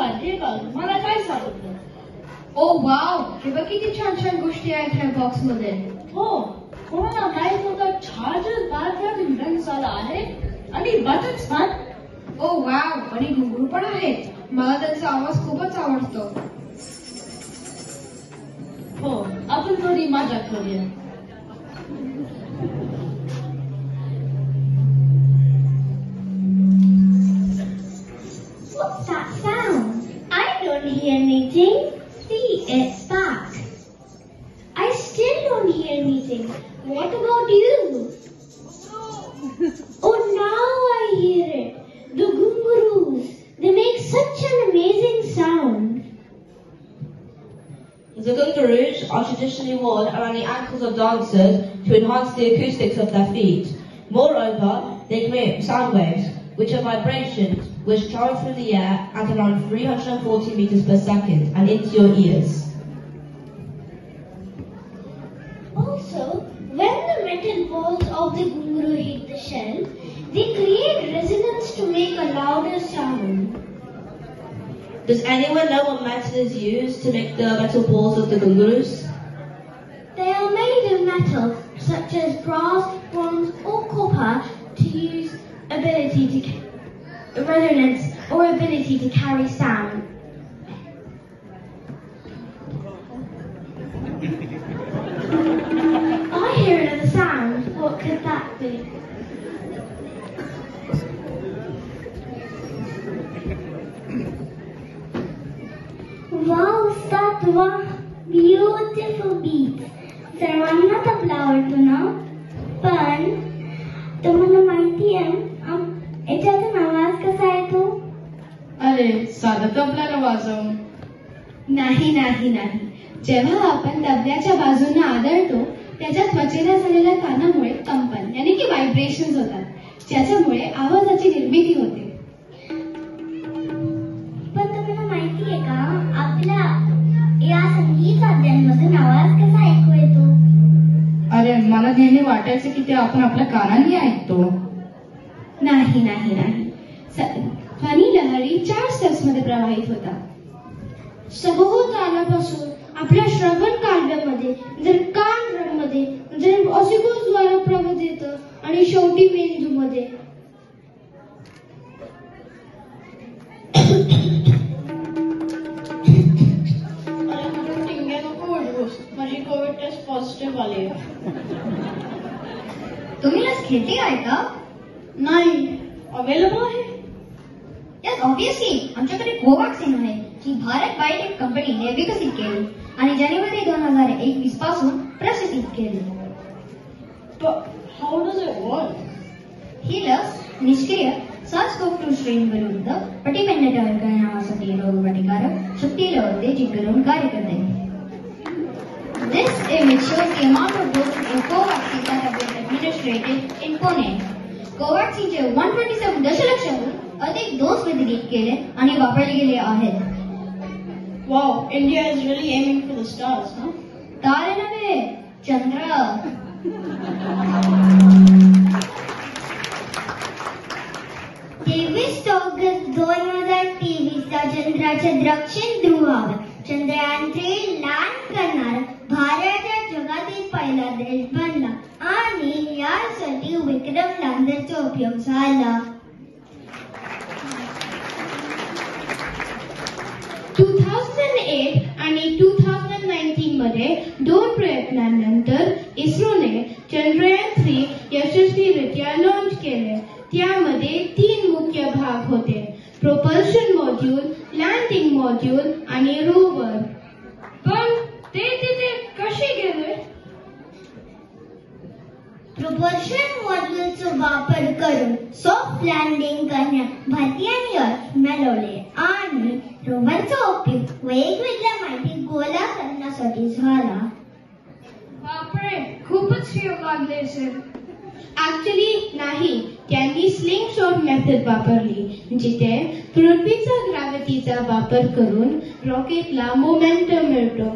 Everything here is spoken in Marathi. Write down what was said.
हे बघ मला काय सांगितलं. ओ वाव, हे बघ किती छान छान गोष्टी आहेत ह्या बॉक्स मध्ये. हो, कोणाला माहित होतं चार्जर बारक्यात इन्व्हेंट झाला आहे आणि बटन्स पण. ओ वाव, आणि घुंगरू पण आहेत. मला त्यांचा आवाज खूपच आवडतो. हो, आपण थोडी मजा करूया. What's that sound? I don't hear anything. See, it's back. I still don't hear anything. What about you? Oh, now I hear it. The gungaroos. They make such an amazing sound. The gungaroos are traditionally worn around the ankles of dancers to enhance the acoustics of their feet. Moreover, they create sound waves, which are vibrations which travel through the air at around 340 meters per second and into your ears. Also, when the metal balls of the gungaroo hit the shell, they create resonance to make a louder sound. Does anyone know what metal is used to make the metal balls of the gungaroos? They are made of metal, such as brass, bronze, or copper, to use ability to resonance or ability to carry sound. I hear another sound. What could that be? Wow, Satwa, beautiful beats. सर्वांना तबला आवडतो ना? पण तुम्हाला माहिती आहे याच्यातून आवाज कसा येतो? अरे साधा तबल्याला वाजव. नाही नाही नाही, जेव्हा आपण तबल्याच्या बाजूने आदळतो त्याच्या त्वचेला झालेल्या ताणामुळे कंपन यानी की व्हायब्रेशन्स होतात, ज्याच्यामुळे आवाजाची निर्मिती होते. पण तुम्हाला माहिती आहे का आपल्या या संगीत वाद्यांमधून आवाज कसा ऐकू येतो? अरे मला नेहमी वाटायचं की ते आपण आपल्या कानांनी ऐकतो. नाही नाही नाही, ध्वनी लहरी 4 स्टेप्स मध्ये प्रवाहित होतात. सभोवतालापासून आपल्या श्रवण कालव्यामध्ये, जर कानमध्ये, जर ऑसिकोद्वारा प्रवाहित येतं आणि शेवटी मेंदूमध्ये. माझी कोविड टेस्ट पॉझिटिव्ह आली. तुम्ही लस घेते आहे का? नाही, अवेलेबल आहे. यात ऑब्विसली आमच्याकडे कोवॅक्सिन आहे, जी भारत बायोटेक कंपनीने विकसित केली आणि जानेवारी 2021 पासून प्रशासित केली. How does it work? ही लस निष्क्रिय SARS-CoV-2 स्ट्रेन विरुद्ध पटिपेंडेंट नावासाठी रोगप्रतिकारक शक्ती लवते जी करून कार्य करते. This image shows the amount of doses of Covaxin that have been administered in Pune. कोवॅक्सिनचे 127 दशलक्षहून अधिक डोस वितरित केले आणि वापरले गेले आहेत. Wow, India is really aiming for the stars, huh? तारे नव्हे, चंद्र. 23 ऑगस्ट 2023 ला चंद्राच्या दक्षिण ध्रुवावर चंद्रयान 3 लँड करणार भारताच्या जगातील पहिला देश बनला आणि यासाठी विक्रम लँडरचा उपयोग झाला. 2008 आणि 2019 मध्ये 2 प्रयत्नांनंतर इस्रोने चंद्रयान 3 यशस्वीरित्या लॉन्च केले. त्यामध्ये 3 मुख्य भाग होते: प्रोपल्शन मॉड्यूल, लँडिंग मॉड्यूल आणि रोवर. पण ते तिथे कसे गेले? प्रोपल्शन मॉड्यूलचा वापर करून सॉफ्ट लँडिंग करण्यात भारतीयांनी यश मिळवले आणि रोवरचा उपयोग वेगवेगळ्या माहिती गोळा करण्यासाठी झाला. बापरे, खूपच प्रयोग लागले असेल. ऍक्च्युली नाही, त्यांनी स्लिंग शॉट मेथड वापरली, जिथे पृथ्वीचा ग्रॅव्हिटीचा वापर करून रॉकेटला मोमेंटम मिळतो.